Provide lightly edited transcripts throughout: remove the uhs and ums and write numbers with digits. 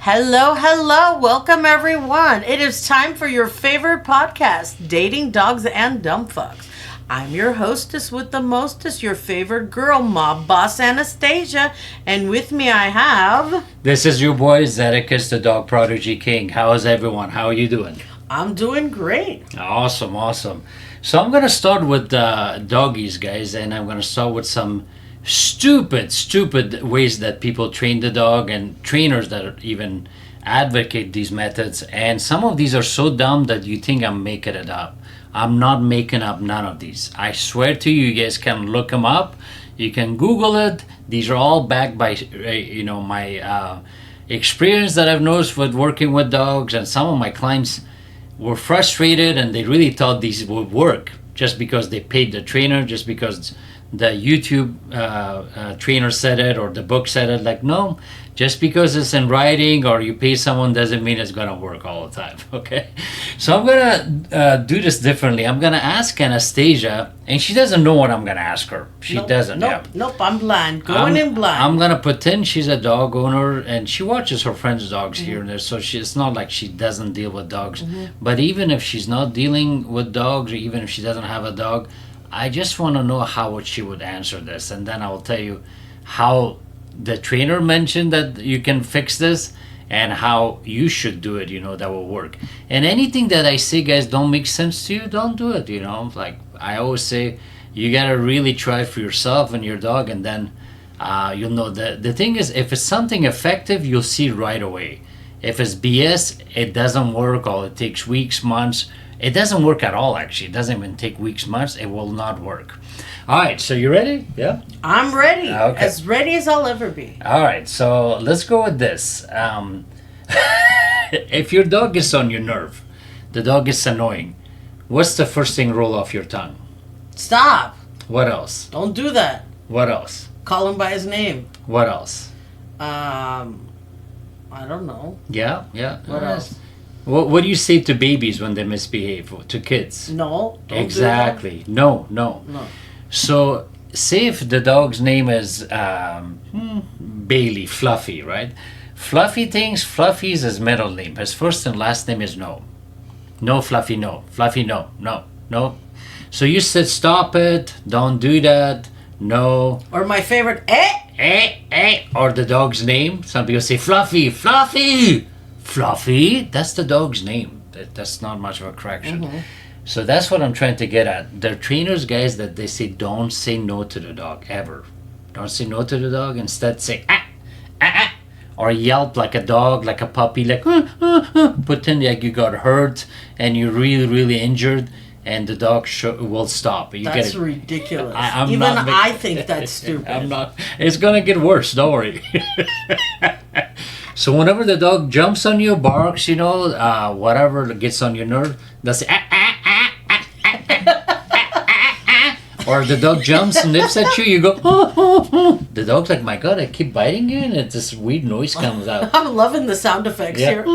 Hello, hello. Welcome, everyone. It is time for your favorite podcast, Dating Dogs and Dumb Fucks. I'm your hostess with the mostest, your favorite girl, Mob Boss Anastasia. And with me I have... This is your boy, Zeddicus, the Dog Prodigy King. How is everyone? How are you doing? I'm doing great. Awesome. So I'm going to start with doggies, guys, and I'm going to start with some stupid ways that people train the dog and trainers that even advocate these methods. And some of these are so dumb that you think I'm making it up. I'm not making up none of these. I swear to you, you guys can look them up. You can Google it. These are all backed by, my experience that I've noticed with working with dogs. And some of my clients were frustrated and they really thought these would work just because they paid the trainer, just because the YouTube trainer said it or the book said it. Like, no, just because it's in writing or you pay someone doesn't mean it's gonna work all the time. Okay, so I'm gonna do this differently. I'm gonna ask Anastasia, and she doesn't know what I'm gonna ask her. She doesn't. Nope, I'm blind. Going in blind. I'm gonna pretend she's a dog owner and she watches her friends' dogs here and there, so it's not like she doesn't deal with dogs. But even if she's not dealing with dogs, or even if she doesn't have a dog, I just want to know how she would answer this, and then I will tell you how the trainer mentioned that you can fix this and how you should do it, that will work. And anything that I say, guys, don't make sense to you, don't do it, Like I always say, you got to really try it for yourself and your dog, and then you'll know. The thing is, if it's something effective, you'll see right away. If it's BS, it doesn't work, or it takes weeks, months. It doesn't work at all, actually. It doesn't even take weeks, months. It will not work. All right, so you ready? Yeah? I'm ready. Okay. As ready as I'll ever be. All right, so let's go with this. If your dog is on your nerve, the dog is annoying, what's the first thing roll off your tongue? Stop. What else? Don't do that. What else? Call him by his name. What else? I don't know. Yeah. What else? What do you say to babies when they misbehave? To kids? No. Don't Exactly. No. So, say if the dog's name is Bailey, Fluffy, right? Fluffy thinks Fluffy's his middle name. His first and last name is no. No, Fluffy, no. Fluffy, no. So you said, stop it, don't do that, no. Or my favorite, Or the dog's name. Some people say, Fluffy, that's the dog's name. That's not much of a correction. So that's what I'm trying to get at. They're trainers, guys, that they say don't say no to the dog, ever. Don't say no to the dog. Instead say, or yelp like a dog, like a puppy, like, pretend like you got hurt and you're really injured, and the dog will stop. That's ridiculous. I think that's stupid. I'm not. It's going to get worse, don't worry. So whenever the dog jumps on you, barks, whatever gets on your nerve, that's or the dog jumps, sniffs at you, you go, The dog's like, my God, I keep biting you, and this weird noise comes out. I'm loving the sound effects here.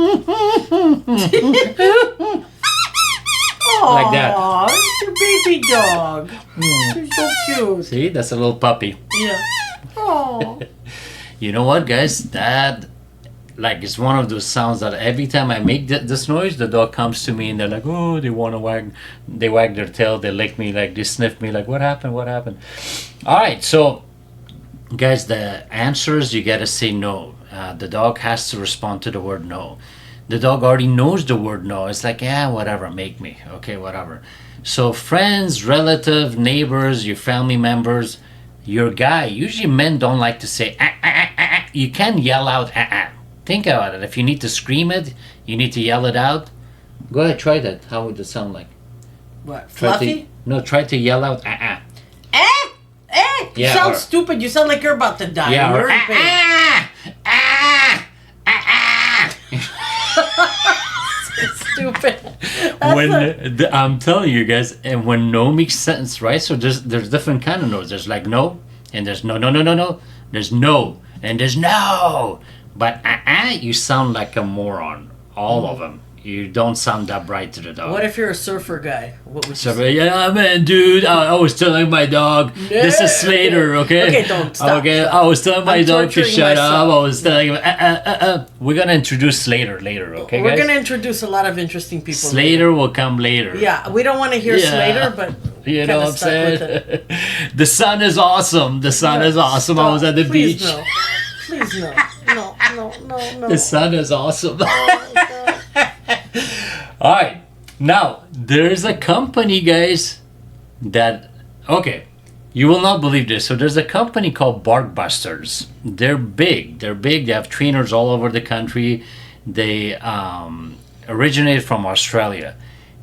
Like that. It's your baby dog. You're so cute. See, that's a little puppy. Yeah. Oh. You know what, guys? That, it's one of those sounds that every time I make this noise, the dog comes to me and they're like, oh, they want to wag their tail, they lick me, they sniff me, what happened? All right, so, guys, the answer is you got to say no. The dog has to respond to the word no. The dog already knows the word no. It's like, yeah, whatever, make me. Okay, whatever. So friends, relatives, neighbors, your family members, your guy, usually men don't like to say, You can yell out, Think about it. If you need to scream it, you need to yell it out. Go ahead, try that. How would it sound like? What, Fluffy? Try to yell out, You sound stupid. You sound like you're about to die. Yeah, or Stupid. I'm telling you guys, and when no makes sense, right? So there's different kind of no's. There's like no, and there's no. There's no, and there's no. But you sound like a moron. All of them. You don't sound that bright to the dog. What if you're a surfer guy? What would you So, say? yeah, man, dude, I was telling my dog, this is Slater, okay? Okay, don't stop. Okay, stop. I was telling my I'm dog to torturing shut myself. up. I was telling him, we're going to introduce Slater later, okay, We're guys? going to introduce a lot of interesting people. Slater will come later. Yeah, we don't want to hear Yeah. Slater, but You know kinda what I'm stuck with saying? The sun is awesome. The sun is awesome. I was at the Please beach. No. Please no. No. The sun is awesome. Oh, God. All right. Now, there's a company, guys, that, okay, you will not believe this. So there's a company called Barkbusters. They're big. They have trainers all over the country. They originated from Australia.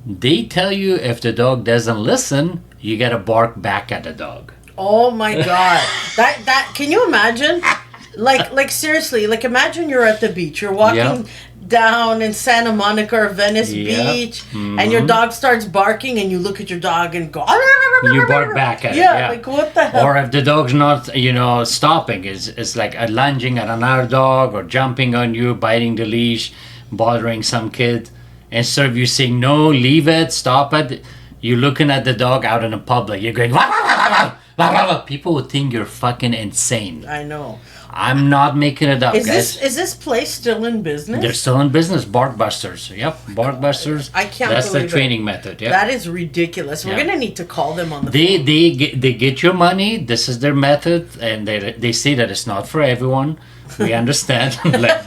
They tell you if the dog doesn't listen, you got to bark back at the dog. Oh my God. That can you imagine? Like seriously, like imagine you're at the beach. You're walking down in Santa Monica or Venice Beach, and your dog starts barking, and you look at your dog and go. You bark back at it. Yeah, like what the hell? Or if the dog's not, stopping, is like lunging at another dog or jumping on you, biting the leash, bothering some kid. Instead of you saying no, leave it, stop it, you're looking at the dog out in the public. You're going. Wah, wah, wah, wah, wah, wah. People would think you're fucking insane. I know. I'm not making it up, guys. Is this place still in business? They're still in business. Barkbusters. Yep, Barkbusters. I can't That's the believe it. training method. Yep. That is ridiculous. We're Yeah. gonna need to call them on the They phone. they get your money. This is their method, and they say that it's not for everyone. We understand. Like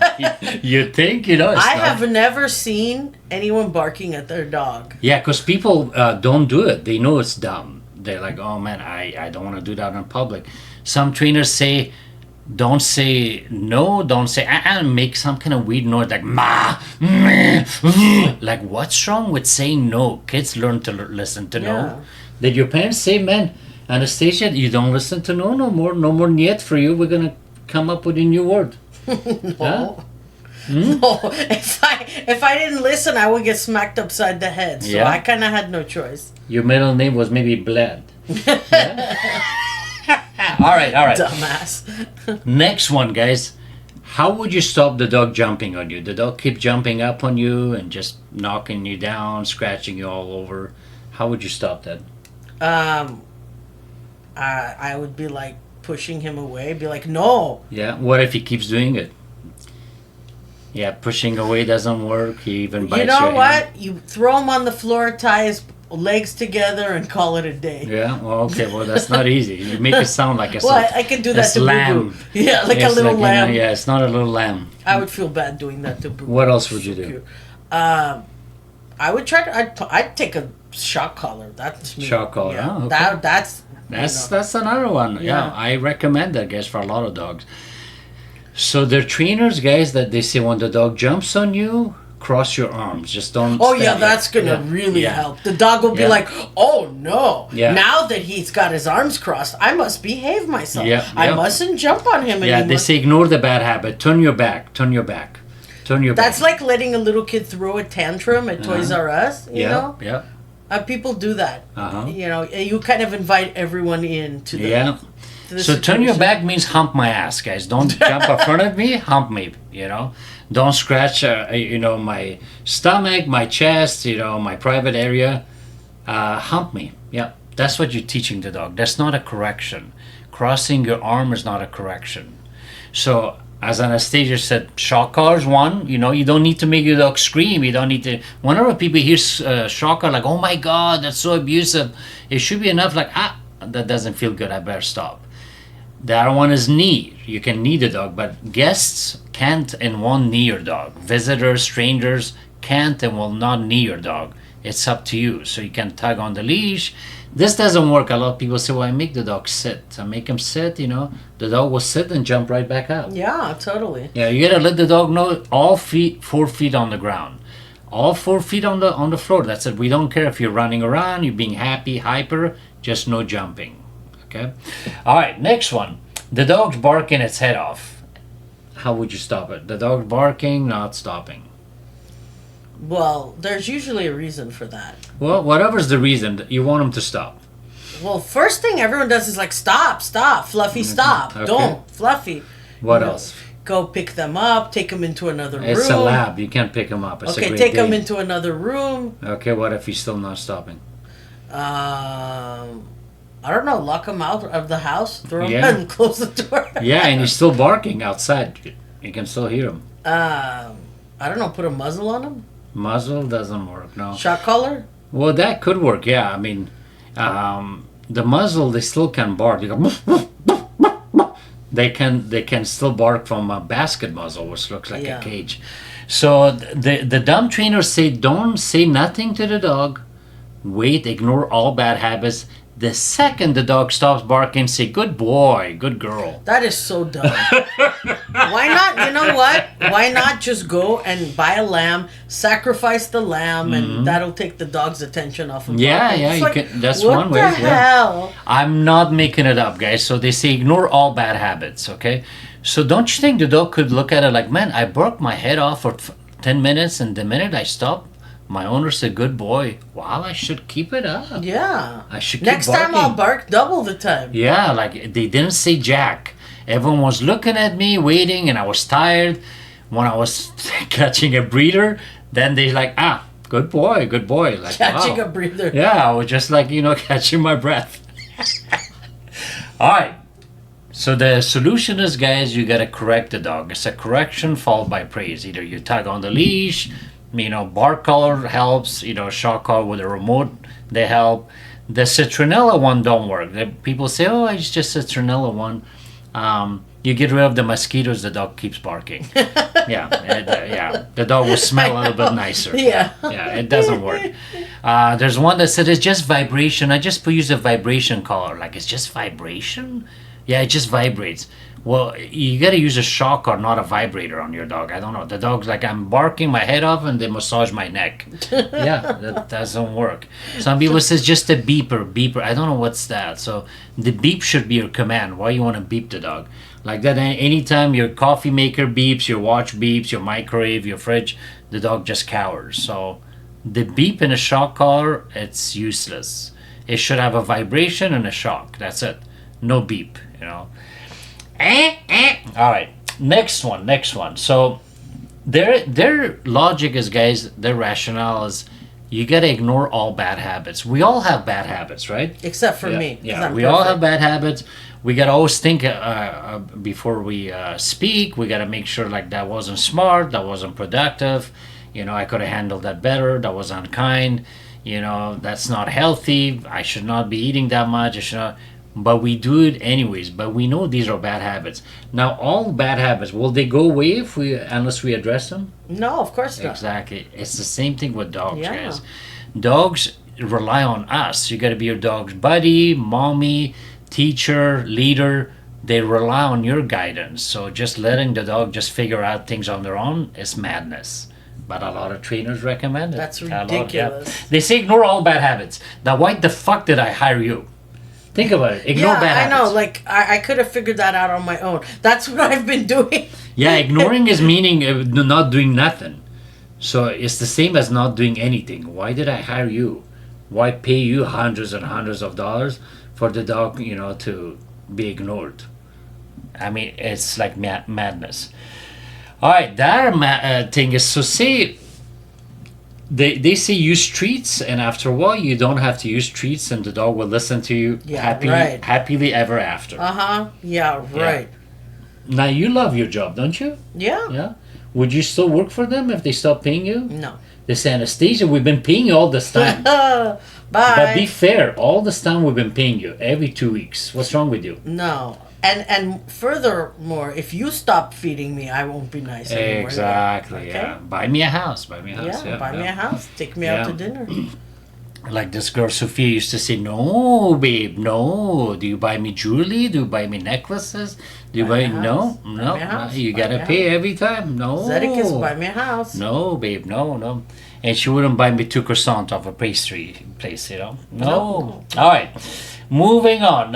you think, it's I not. have never seen anyone barking at their dog. Yeah, because people don't do it. They know it's dumb. They're like, oh man, I don't want to do that in public. Some trainers say, don't say no, don't say make some kind of weird noise like ma, meh, like what's wrong with saying no? Kids learn to listen to Yeah. no. Did your parents say, man, Anastasia, you don't listen to no more, no more niet for you. We're gonna come up with a new word. No. No. If I didn't listen, I would get smacked upside the head. So Yeah. I kind of had no choice. Your middle name was maybe Bled. All right. Dumbass. Next one, guys. How would you stop the dog jumping on you? The dog keep jumping up on you and just knocking you down, scratching you all over. How would you stop that? I would be like pushing him away. Be like, no. Yeah. What if he keeps doing it? Yeah, pushing away doesn't work. He even bites You know your what? hand. You throw him on the floor, tie his legs together, and call it a day. Yeah. Well, okay. Well, that's not easy. You make it sound like a Well, I can do that to lamb. Boo Boo. Yeah, like a It's little like, lamb. yeah, it's not a little lamb. I would feel bad doing that to Boo Boo. What else would you So do? cute. I would try to. I'd take a shock collar. That's me. Shock collar, Yeah. oh, okay. That's That's another one. Yeah. Yeah. I recommend that, guys, for a lot of dogs. So they're trainers, guys, that they say when the dog jumps on you, cross your arms. Just don't. Oh yeah, stand that's there. gonna Yeah. really Yeah. help. The dog will be Yeah. like, "Oh no! Yeah. Now that he's got his arms crossed, I must behave myself. Yeah, I yeah. mustn't jump on him Yeah, anymore." they say ignore the bad habit. Turn your back. Turn your back. Turn your That's back. like letting a little kid throw a tantrum at Toys R Us. You know, Yeah. people do that. Uh-huh. You know, you kind of invite everyone in to the. Yeah. to the So turn your situation. back means hump my ass, guys. Don't jump in front of me. Hump me. Don't scratch. My stomach, my chest. My private area. Hump me. Yeah. That's what you're teaching the dog. That's not a correction. Crossing your arm is not a correction. So, as Anastasia said, shock collars, one, you don't need to make your dog scream. You don't need to. Whenever people hear shock collar, like, oh my God, that's so abusive, it should be enough, like, that doesn't feel good, I better stop. The other one is knee. You can knee the dog, but guests can't and won't knee your dog. Visitors, strangers can't and will not knee your dog. It's up to you. So you can tug on the leash. This doesn't work. A lot of people say, well, I make the dog sit. I make him sit, the dog will sit and jump right back out. Yeah, totally. Yeah, you gotta let the dog know all 4 feet on the ground. All 4 feet on the floor. That's it. We don't care if you're running around, you're being happy, hyper, just no jumping. Okay? All right, next one. The dog's barking its head off. How would you stop it? The dog's barking, not stopping. Well, there's usually a reason for that. Well, whatever's the reason, you want him to stop. Well, first thing everyone does is like, stop, Fluffy, stop. Okay. Don't, Fluffy. What You know, else? go pick them up, take them into another room. It's a lab. You can't pick him up. It's a Okay, Great take them Dane. into another room. Okay, what if he's still not stopping? I don't know, lock them out of the house, throw them Yeah. and close the door. Yeah, and he's still barking outside. You can still hear him. I don't know, put a muzzle on them? Muzzle doesn't work, no. Shock collar? Well, that could work, yeah. I mean, the muzzle, they still can bark. They go, they can still bark from a basket muzzle, which looks like Yeah. a cage. So the dumb trainers say, don't say nothing to the dog. Wait, ignore all bad habits. The second the dog stops barking, say, good boy, good girl. That is so dumb. Why not? You know what? Why not just go and buy a lamb, sacrifice the lamb, and that'll take the dog's attention off of Yeah, barking. yeah, It's you like, can, that's what one way. the Yeah. hell? I'm not making it up, guys. So they say ignore all bad habits, okay? So don't you think the dog could look at it like, man, I barked my head off for 10 minutes, and the minute I stopped, my owner said, good boy. Wow, I should keep it up. Yeah. I should keep Next time I'll barking. bark double the time. Yeah, like they didn't say jack. Everyone was looking at me, waiting, and I was tired. When I was catching a breeder, then they like, good boy, good boy. Like, Catching wow. a breather. Yeah, I was just like, catching my breath. All right. So the solution is, guys, you got to correct the dog. It's a correction followed by praise. Either you tug on the leash, bark collar helps, shock collar with a remote, they help. The citronella one don't work. People say, oh, it's just citronella one. You get rid of the mosquitoes, the dog keeps barking. Yeah. The dog will smell a little bit nicer. Yeah. Yeah, it doesn't work. There's one that said it's just vibration. I just use a vibration collar. Like, it's just vibration? Yeah, it just vibrates. Well, you got to use a shock or not a vibrator on your dog. I don't know. The dog's like, I'm barking my head off and they massage my neck. Yeah, that doesn't work. Some people says just a beeper. I don't know what's that. So the beep should be your command. Why you want to beep the dog? Like that, anytime your coffee maker beeps, your watch beeps, your microwave, your fridge, the dog just cowers. So the beep in a shock collar, it's useless. It should have a vibration and a shock. That's it. No beep, All right, next one. So their logic is, guys, their rationale is, you got to ignore all bad habits. We all have bad habits, right? Except for me. 'cause Yeah, I'm we all perfect. have bad habits. We got to always think before we speak. We got to make sure, like, that wasn't smart, that wasn't productive. I could have handled that better. That was unkind. That's not healthy. I should not be eating that much. I should not. But we do it anyways. But we know these are bad habits. Now, all bad habits, will they go away unless we address them? No, of course not. Exactly. It's the same thing with dogs, Yeah. guys. Dogs rely on us. You got to be your dog's buddy, mommy, teacher, leader. They rely on your guidance. So just letting the dog just figure out things on their own is madness. But a lot of trainers recommend it. That's A lot, ridiculous. They say ignore all bad habits. Now, why the fuck did I hire you? Think about it. Ignore Yeah, bad I habits. know. Like, I could have figured that out on my own. That's what I've been doing. Yeah, ignoring is meaning not doing nothing. So it's the same as not doing anything. Why did I hire you? Why pay you hundreds and hundreds of dollars for the dog, to be ignored? I mean, it's like madness. All right, that thing is, so say they say use treats, and after a while you don't have to use treats, and the dog will listen to you happily ever after. Yeah, right. Now, you love your job, don't you? Yeah. Yeah. Would you still work for them if they stop paying you? No. They say, Anastasia, we've been paying you all this time. Bye. But be fair, all this time we've been paying you every 2 weeks. What's wrong with you? No. And furthermore, if you stop feeding me, I won't be nice anymore. Exactly. Okay? Yeah. Buy me a house. Buy me a house. Yeah, buy me a house. Take me out to dinner. Like this girl Sophia used to say, no, babe, no. Do you buy me jewelry? Do you buy me necklaces? Do you buy no? You gotta pay every time. No. Zeddicus, buy me a house. No, babe, no. And she wouldn't buy me 2 croissants off a pastry place, No. All right. Moving on.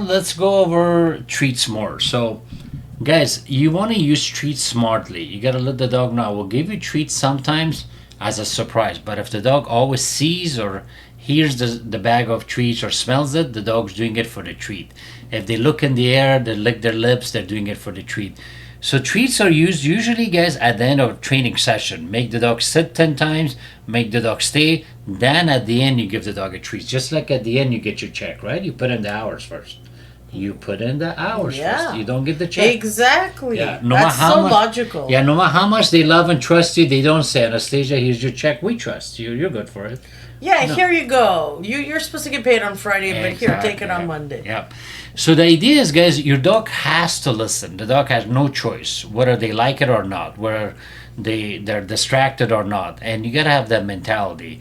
Let's go over treats more. So, guys, you want to use treats smartly. You got to let the dog know. I will give you treats sometimes as a surprise. But if the dog always sees or hears the bag of treats or smells it, the dog's doing it for the treat. If they look in the air, they lick their lips, they're doing it for the treat. So treats are used usually, guys, at the end of a training session. Make the dog sit 10 times, make the dog stay. Then at the end, you give the dog a treat. Just like at the end, you get your check, right? You put in the hours first. You put in the hours first. You don't get the check. Exactly. Yeah, That's so logical. Yeah, no matter how much they love and trust you, they don't say, Anastasia, here's your check. We trust you. You're good for it. Yeah, no. Here you go. You're supposed to get paid on Friday, but here, take it on Monday. Yeah. So the idea is, guys, your dog has to listen. The dog has no choice, whether they like it or not, whether they're distracted or not. And you got to have that mentality.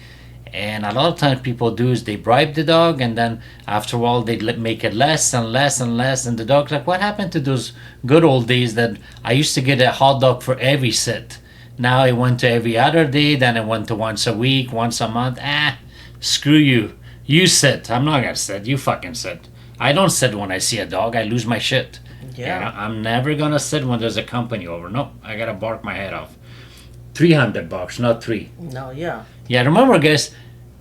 And a lot of times people do is they bribe the dog, and then after a while they make it less and less and less. And the dog's like, what happened to those good old days that I used to get a hot dog for every sit? Now I went to every other day, then I went to once a week, once a month. Screw you. You sit. I'm not going to sit. You fucking sit. I don't sit when I see a dog. I lose my shit. Yeah. I'm never going to sit when there's a company over. No, I got to bark my head off. $300, not 3. No, yeah. Yeah, remember, guys,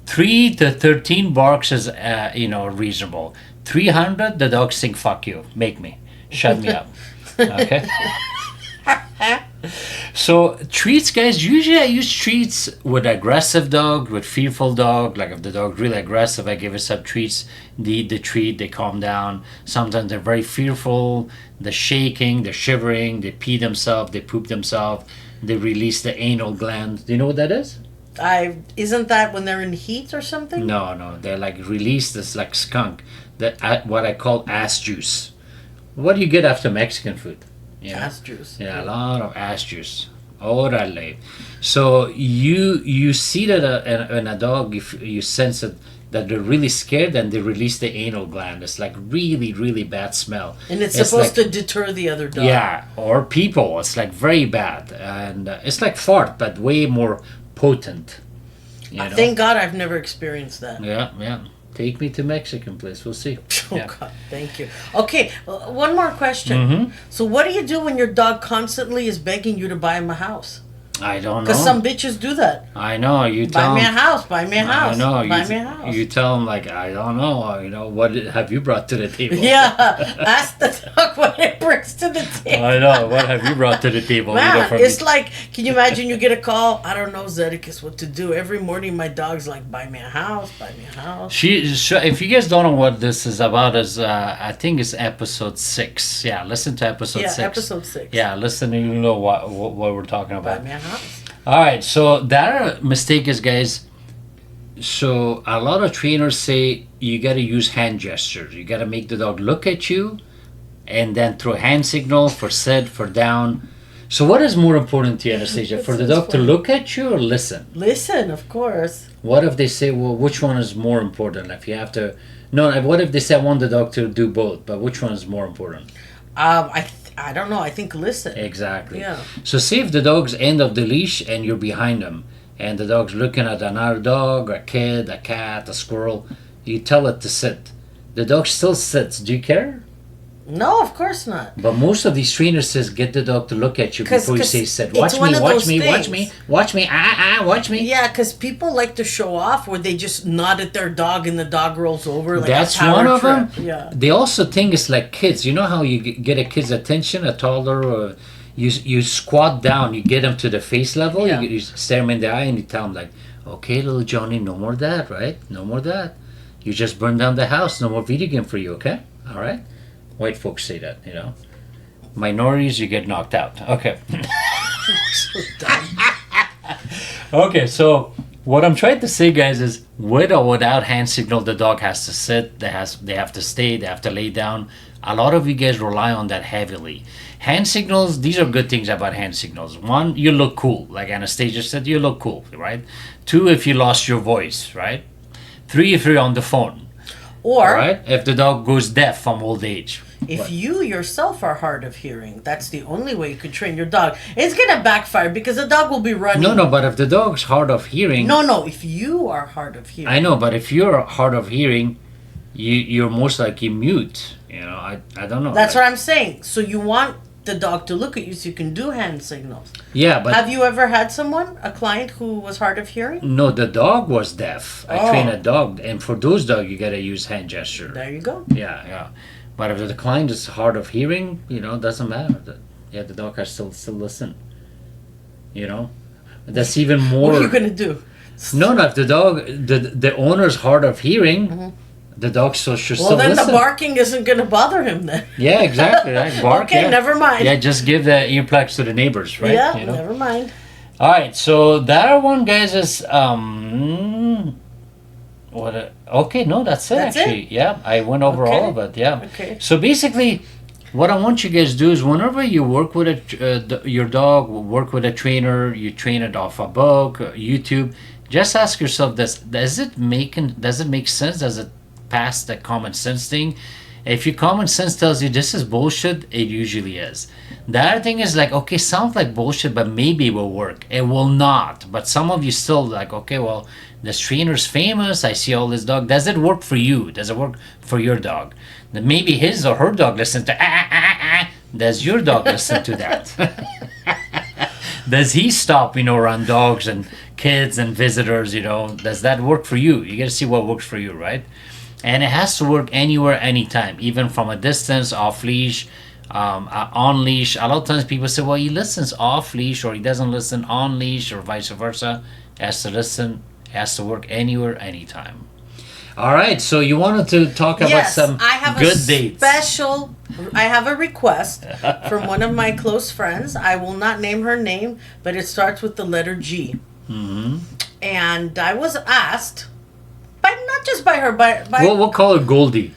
3 to 13 barks is, reasonable. 300, the dog sing, fuck you. Make me. Shut me up. Okay? So treats, guys, usually I use treats with aggressive dog, with fearful dog. Like if the dog's really aggressive, I give it some treats. They eat the treat, they calm down. Sometimes they're very fearful, they're shaking, they're shivering, they pee themselves, they poop themselves, they release the anal gland. Do you know what that is? Isn't that when they're in heat or something? No, they're like release this like skunk, that what I call ass juice. What do you get after Mexican food? Ass juice. Yeah, a lot of ass juice. Orale. So you see that in a dog, if you sense it, that they're really scared, and they release the anal gland. It's like really, really bad smell. And it's supposed to deter the other dog. Yeah, or people. It's like very bad. And it's like fart, but way more potent. Thank God I've never experienced that. Yeah. Take me to Mexican place. We'll see. Oh, yeah. God, thank you. Okay, one more question. Mm-hmm. So what do you do when your dog constantly is begging you to buy him a house? I don't know. Because some bitches do that. I know. You tell buy me a house. Buy me a house. I know. Buy me a house. You tell them like, I don't know. What have you brought to the table? Yeah. Ask the dog what it brings to the table. I know. What have you brought to the table? Man, it's like, can you imagine you get a call? I don't know, Zeddicus, what to do. Every morning my dog's like, buy me a house. Buy me a house. If you guys don't know what this is about, I think it's episode 6. Yeah, listen to episode 6. Yeah, episode 6. Yeah, listen and you know what we're talking about. Buy me a house. All right, so that mistake is, guys, so a lot of trainers say you got to use hand gestures. You got to make the dog look at you and then throw a hand signal for sit, for down. So what is more important to you, Anastasia, for the dog to look at you or listen? Listen, of course. What if they say, well, which one is more important? If you have to... No, what if they say, I want the dog to do both, but which one is more important? I don't know. I think listen. Exactly. Yeah. So see if the dog's end of the leash and you're behind him, and the dog's looking at another dog, a kid, a cat, a squirrel. You tell it to sit. The dog still sits. Do you care? No, of course not. But most of these trainers says get the dog to look at you before you say sit. Watch me. Yeah, because people like to show off where they just nod at their dog and the dog rolls over. Like that's one of them. Yeah. They also think it's like kids. You know how you get a kid's attention, a toddler, or you squat down, you get them to the face level, yeah. you stare them in the eye and you tell them like, okay, little Johnny, no more that, right? No more that. You just burned down the house. No more video game for you, okay? All right? White folks say that, Minorities, you get knocked out. Okay. So dumb. Okay, so what I'm trying to say, guys, is with or without hand signal, the dog has to sit, they have to stay, they have to lay down. A lot of you guys rely on that heavily. Hand signals, these are good things about hand signals. 1, you look cool. Like Anastasia said, you look cool, right? 2, if you lost your voice, right? 3, if you're on the phone. Or right? If the dog goes deaf from old age. If you yourself are hard of hearing, that's the only way you could train your dog. It's going to backfire because the dog will be running. No, but if the dog's hard of hearing... No, if you are hard of hearing. I know, but if you're hard of hearing, you're most likely mute. I don't know. That's what I'm saying. So you want the dog to look at you so you can do hand signals. Yeah, but Have you ever had a client who was hard of hearing? no, the dog was deaf. I Oh. train a dog, and for those dogs, you gotta use hand gesture. There you go. Yeah, yeah. But if the client is hard of hearing, it doesn't matter. The dog can still listen. That's even more. What are you gonna do? No, if the dog, the owner's hard of hearing, the dog should Well, still then listen. the barking isn't gonna bother him then. Yeah, exactly. Right? Bark. Okay, yeah. never mind. Yeah, just give the earplugs to the neighbors, right? Yeah, never mind. All right, so that one, guys, is okay, no, that's it. That's actually. it? Yeah, I went over Okay. all of it. Yeah. Okay. So basically, what I want you guys to do is whenever you work with your dog, work with a trainer, you train it off a book, YouTube. Just ask yourself this: Does it make sense? Does it pass the common sense thing? If your common sense tells you this is bullshit, it usually is. The other thing is like, okay, sounds like bullshit, but maybe it will work. It will not. But some of you still like, okay, well, this trainer's famous. I see all this dog. Does it work for you? Does it work for your dog? Then maybe his or her dog listens to Does your dog listen to that? Does he stop, around dogs and kids and visitors, Does that work for you? You got to see what works for you, right? And it has to work anywhere, anytime, even from a distance, off leash, on leash. A lot of times people say, well, he listens off leash or he doesn't listen on leash or vice versa. It has to listen, it has to work anywhere, anytime. All right, so you wanted to talk about some good dates. I have a request from one of my close friends. I will not name her name, but it starts with the letter G. Mm-hmm. And I was asked, not just by her, by we'll call her Goldie.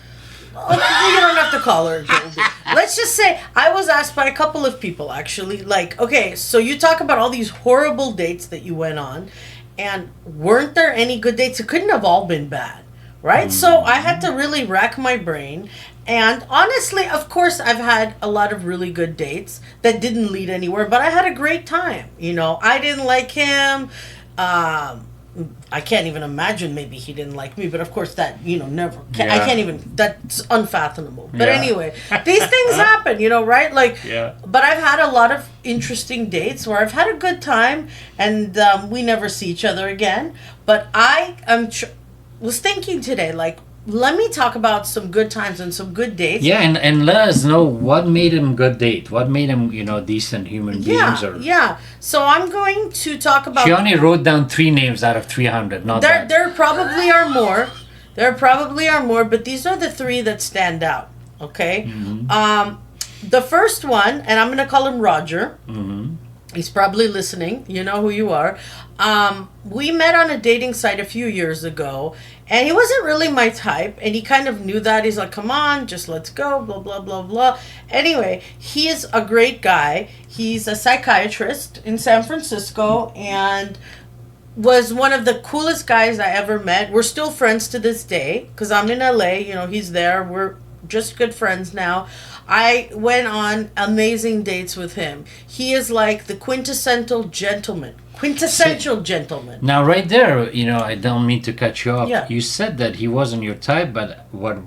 Oh, you don't have to call her Goldie. Let's just say I was asked by a couple of people actually, like, okay, so you talk about all these horrible dates that you went on, and weren't there any good dates? It couldn't have all been bad, right? So I had to really rack my brain. And honestly, of course, I've had a lot of really good dates that didn't lead anywhere, but I had a great time. I didn't like him. I can't even imagine maybe he didn't like me, but of course that, never, I can't even, that's unfathomable. But anyway, these things happen, right? Like, but I've had a lot of interesting dates where I've had a good time and we never see each other again. But I was thinking today, like, let me talk about some good times and some good dates. Yeah, and let us know what made him good date. What made him, decent human beings. Yeah. So I'm going to talk about... She only wrote down 3 names out of 300, not that. There probably are more. But these are the 3 that stand out. Okay? Mm-hmm. The first one, and I'm going to call him Roger. Mm-hmm. He's probably listening. You know who you are. We met on a dating site a few years ago, and he wasn't really my type, and he kind of knew that. He's like, come on, just let's go, blah, blah, blah, blah. Anyway, he is a great guy. He's a psychiatrist in San Francisco, and was one of the coolest guys I ever met. We're still friends to this day, because I'm in LA, he's there. We're just good friends now. I went on amazing dates with him. He is like the quintessential gentleman. Gentleman. Now, right there, I don't mean to cut you off. Yeah. You said that he wasn't your type, but what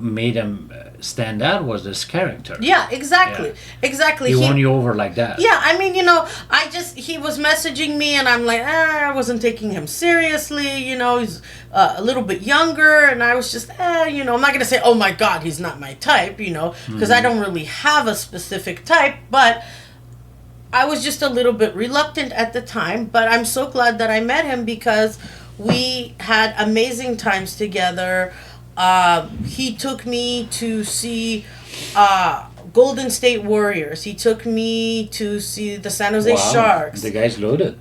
made him stand out was his character. Yeah, exactly. Yeah. Exactly. He won you over like that. Yeah, I mean, he was messaging me and I'm like, I wasn't taking him seriously, he's a little bit younger, and I was just, I'm not going to say, oh my God, he's not my type, because I don't really have a specific type, but I was just a little bit reluctant at the time, but I'm so glad that I met him because we had amazing times together. He took me to see Golden State Warriors. He took me to see the San Jose Sharks. The guy's loaded.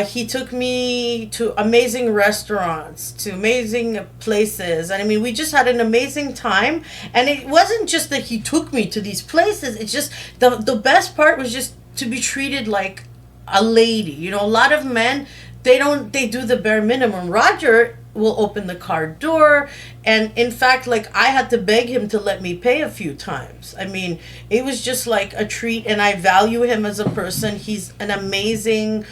He took me to amazing restaurants, to amazing places. And I mean, we just had an amazing time. And it wasn't just that he took me to these places. It's just the best part was just to be treated like a lady. A lot of men, they do the bare minimum. Roger will open the car door, and in fact, like, I had to beg him to let me pay a few times. I mean, it was just like a treat, and I value him as a person. He's an amazing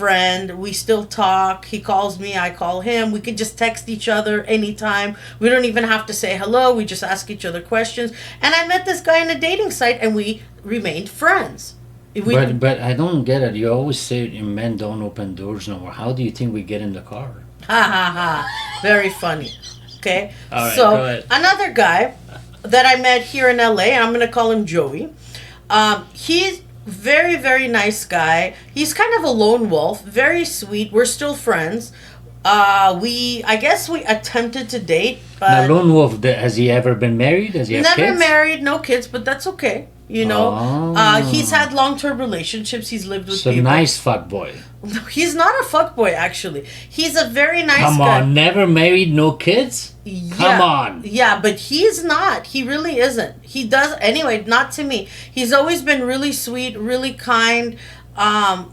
friend. We still talk. He calls me, I call him. We can just text each other anytime. We don't even have to say hello. We just ask each other questions. And I met this guy on a dating site, and we remained friends. But I don't get it. You always say men don't open doors no more. How do you think we get in the car? Ha ha ha. Very funny. Okay. All right, so go ahead. another guy that I met here in LA, and I'm gonna call him Joey. He's very, very nice guy. He's kind of a lone wolf, very sweet. We're still friends. I guess we attempted to date, but Now, Lone Wolf, has he ever been married? Does he have never kids? married, no kids, but that's okay. You know, Oh. he's had long-term relationships. He's lived with So people. nice fuck boy. He's not a fuckboy, actually. He's a very nice Come guy. on, never married, no kids? Come on. Yeah, but he's not. He really isn't. He does anyway, not to me. He's always been really sweet, really kind.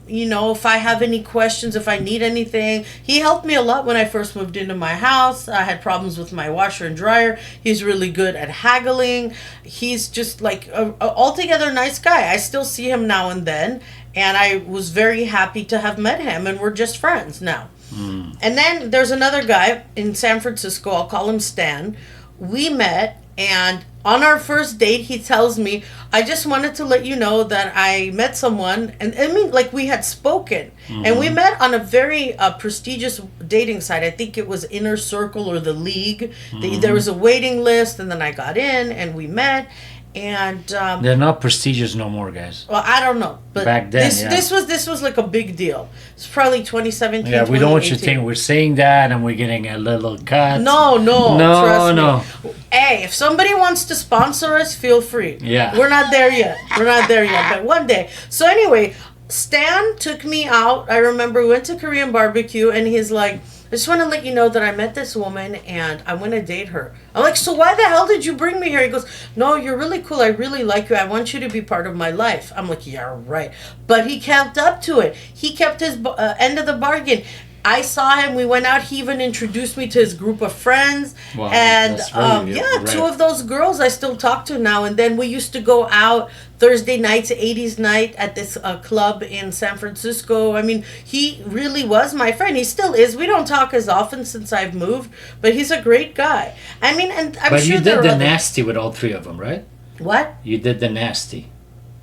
You know, if I have any questions, if I need anything, he helped me a lot when I first moved into my house. I had problems with my washer and dryer. He's really good at haggling. He's just like a altogether nice guy. I still see him now and then, and I was very happy to have met him, and we're just friends now. And then there's another guy in San Francisco. I'll call him Stan. We met, and on our first date, he tells me, I just wanted to let you know that I met someone. And I mean, like, we had spoken. And we met on a very prestigious dating site. I think it was Inner Circle or The League. There was a waiting list, and then I got in, and we met. And They're not prestigious no more, guys. well, I don't know, but Back then, yeah. this was like a big deal. It's probably 2017. Yeah, we don't want you to 2018. think we're saying that and we're getting a little cut. No, trust no. me. Hey, if somebody wants to sponsor us, feel free. Yeah. We're not there yet. But one day. So anyway, Stan took me out. I remember we went to Korean barbecue, and he's like, I just want to let you know that I met this woman and I want to date her. I'm like, so why the hell did you bring me here? He goes, no, you're really cool. I really like you. I want you to be part of my life. I'm like, yeah, right. But he kept up to it. He kept his end of the bargain. I saw him. We went out. He even introduced me to his group of friends. Wow, And that's really rare. two of those girls I still talk to now. And then we used to go out Thursday nights, 80s night at this club in San Francisco. I mean, he really was my friend. He still is. We don't talk as often since I've moved, but he's a great guy. I mean, and I'm But sure you there did are the other... nasty with all three of them, right? What? You did the nasty.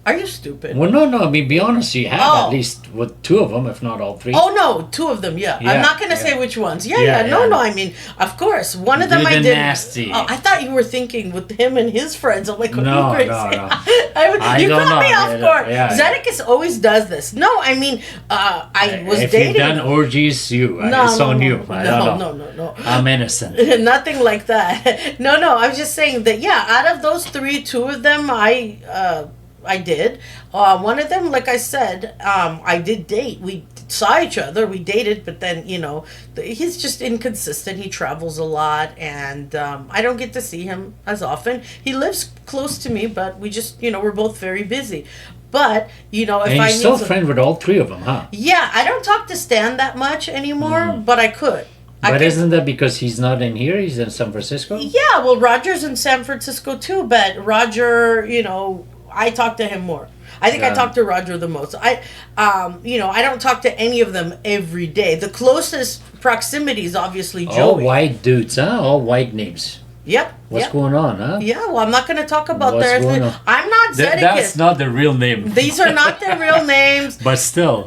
Are you stupid? Well, no. I mean, be honest. You have Oh. at least with two of them, if not all three. Oh no, two of them. Yeah, Yeah, I'm not gonna yeah. say which ones. Yeah, No. yeah. I mean, of course, one of You them I did did. nasty. Oh, I thought you were thinking with him and his friends. I'm like, are No, you crazy? no. You don't caught me know. off Yeah, guard. yeah. Zeddicus always does this. No, I mean, I was if dating. you've done orgies, it's on you. I don't know. No. I'm innocent. Nothing like that. No. I'm just saying that. Yeah, out of those three, two of them I did. One of them, like I said, I did date. We saw each other. We dated, but then, he's just inconsistent. He travels a lot, and I don't get to see him as often. He lives close to me, but we just, we're both very busy. But, if And I you're need still some- friend with all three of them, huh? Yeah, I don't talk to Stan that much anymore, but I could. But isn't that because he's not in here? He's in San Francisco? Yeah, well, Roger's in San Francisco too, but Roger, I talk to him more. I think I Yeah. talk to Roger the most. I don't talk to any of them every day. The closest proximity is obviously Joey. All white dudes, huh? All white names. Yep. What's yep. going on, huh? Yeah, well, I'm not going to talk about What's their going ethnic. on? I'm not Zeddicus. That's not the real name. These are not their real names. But still.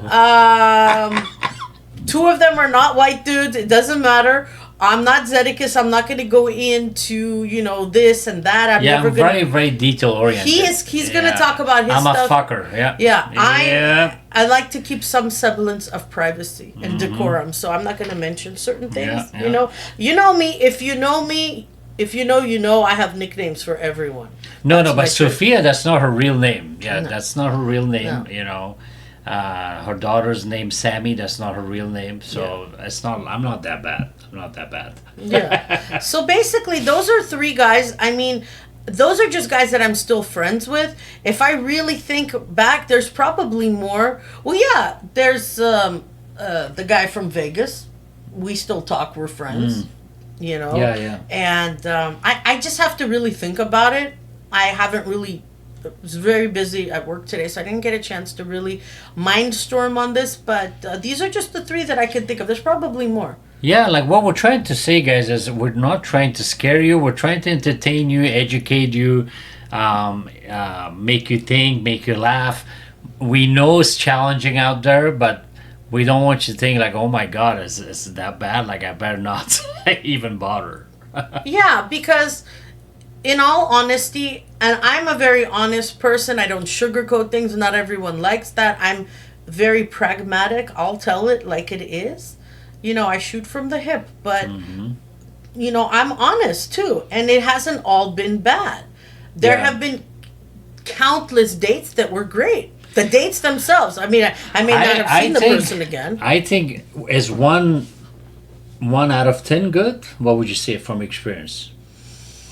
Two of them are not white dudes. It doesn't matter. I'm not Zeddicus. I'm not going to go into, this and that. I'm Yeah, never I'm going to. very, very detail oriented. He's going to talk about his I'm stuff. a fucker, yeah. Yeah, I like to keep some semblance of privacy and decorum, so I'm not going to mention certain things. Yeah. You know me. If you know me, if you know, I have nicknames for everyone. No, That's but my Sophia, that's not her real name. Yeah, No. that's not her real name, No. Her daughter's name Sammy, that's not her real name. So it's not, I'm not that bad. Yeah. So basically, those are three guys. I mean, those are just guys that I'm still friends with. If I really think back, there's probably more. Well, yeah, there's the guy from Vegas. We still talk. We're friends. Yeah. And I just have to really think about it. I haven't really was very busy at work today, so I didn't get a chance to really mindstorm on this. But these are just the three that I could think of. There's probably more. Yeah, like what we're trying to say, guys, is we're not trying to scare you. We're trying to entertain you, educate you, make you think, make you laugh. We know it's challenging out there, but we don't want you to think like, oh my God, is it that bad? Like, I better not even bother. Yeah, because in all honesty, and I'm a very honest person, I don't sugarcoat things. Not everyone likes that. I'm very pragmatic. I'll tell it like it is. I shoot from the hip, but I'm honest too, and it hasn't all been bad. There have been countless dates that were great. The dates themselves. I mean, I may not have seen the person again. I think is one out of 10 good? What would you say from experience?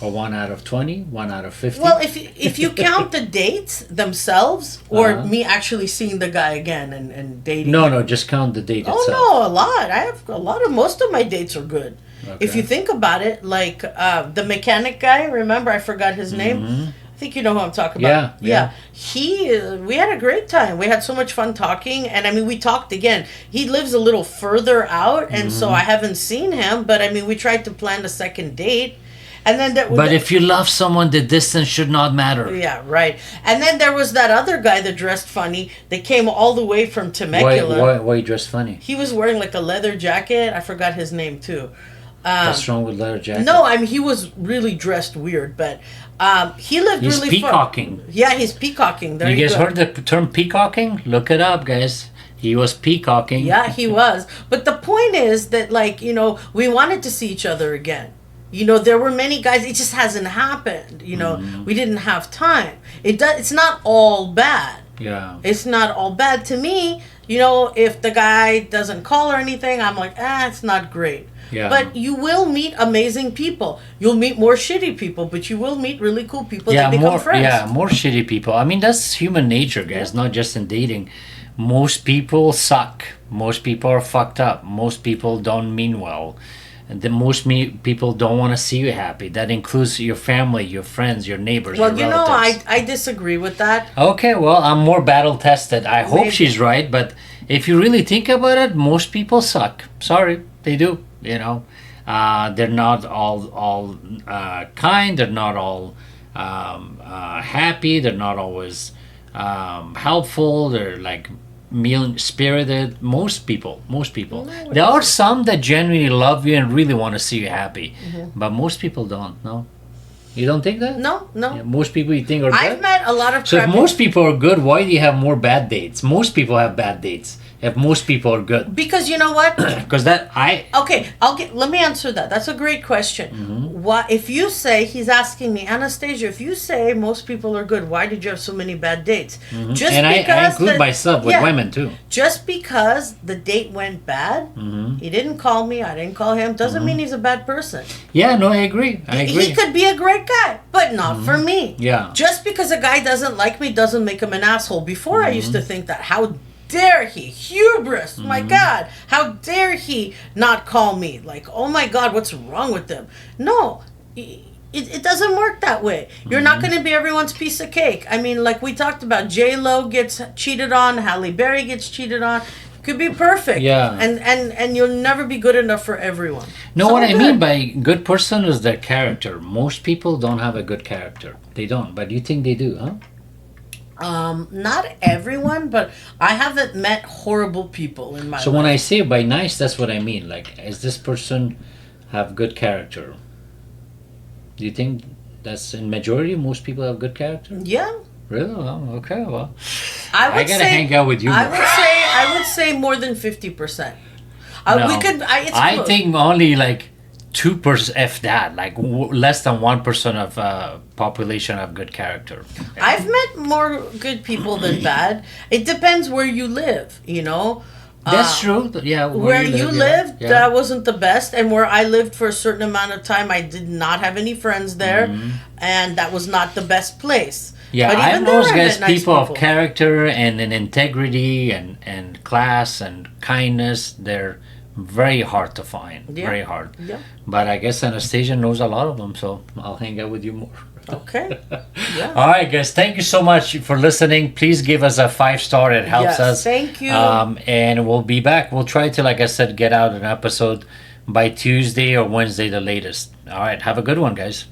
Or 1 out of 20? 1 out of 50? Well, if you count the dates themselves, or me actually seeing the guy again and dating. No, just count the date itself. Oh no, a lot. I have a lot of. Most of my dates are good. Okay. If you think about it, like the mechanic guy. Remember, I forgot his name. I think you know who I'm talking about. Yeah. We had a great time. We had so much fun talking, and I mean, we talked again. He lives a little further out, and so I haven't seen him. But I mean, we tried to plan a second date. And then if you love someone, the distance should not matter. Yeah, right. And then there was that other guy that dressed funny. That came all the way from Temecula. Why he dressed funny? He was wearing like a leather jacket. I forgot his name too. What's wrong with leather jacket? No, I mean he was really dressed weird, but he lived he's really peacocking. Fun. Yeah, he's peacocking. There you guys heard the term peacocking? Look it up, guys. He was peacocking. Yeah, he was. But the point is that, like, we wanted to see each other again. There were many guys. It just hasn't happened. We didn't have time. It's not all bad. Yeah. It's not all bad to me. If the guy doesn't call or anything, I'm like, it's not great. Yeah. But you will meet amazing people. You'll meet more shitty people, but you will meet really cool people that become friends. Yeah, more shitty people. I mean, that's human nature, guys, not just in dating. Most people suck. Most people are fucked up. Most people don't mean well. And most people don't want to see you happy. That includes your family, your friends, your neighbors, well, your relatives. I disagree with that. Okay, well, I'm more battle tested. I hope she's right, but if you really think about it, most people suck. Sorry, they do. They're not all kind. They're not all happy. They're not always helpful. They're like mean-spirited. Most people. There are some that genuinely love you and really want to see you happy, but most people don't. No, you don't think that? No. Yeah, most people you think are good. I've met a lot of. So if most people are good, why do you have more bad dates? Most people have bad dates. If most people are good, because you know what? Because let me answer that. That's a great question. Why, if you say, he's asking me, Anastasia, if you say most people are good, why did you have so many bad dates? Just and because I include myself with women too. Just because the date went bad, he didn't call me, I didn't call him, doesn't mean he's a bad person. Yeah, no, I agree. He could be a great guy, but not for me. Yeah. Just because a guy doesn't like me doesn't make him an asshole. Before I used to think that. How dare he? Hubris! My God! How dare he not call me? Like, oh my God, what's wrong with them? No, it doesn't work that way. You're not going to be everyone's piece of cake. I mean, like we talked about, J-Lo gets cheated on, Halle Berry gets cheated on. Could be perfect. Yeah. And you'll never be good enough for everyone. No, what I mean by good person is their character. Most people don't have a good character. They don't. But you think they do, huh? Not everyone, but I haven't met horrible people in my life. So when I say by nice, that's what I mean. Like, is this person have good character? Do you think that's in majority? Most people have good character? Yeah. Really? Oh, okay. Well, I gotta hang out with you. I would say more than 50%. No, I think only like 2%, if that, like less than 1% of population have good character. I've met more good people than bad. It depends where you live, That's true. Yeah. Where you lived, that wasn't the best. And where I lived for a certain amount of time, I did not have any friends there. And that was not the best place. Yeah, I know guys, people of character and integrity and class and kindness, they're very hard to find. Yeah. Very hard. Yeah. But I guess Anastasia knows a lot of them, so I'll hang out with you more. Okay. Yeah. All right, guys. Thank you so much for listening. Please give us a 5-star. It helps Yes, us. thank you. And we'll be back. We'll try to, like I said, get out an episode by Tuesday or Wednesday, the latest. All right. Have a good one, guys.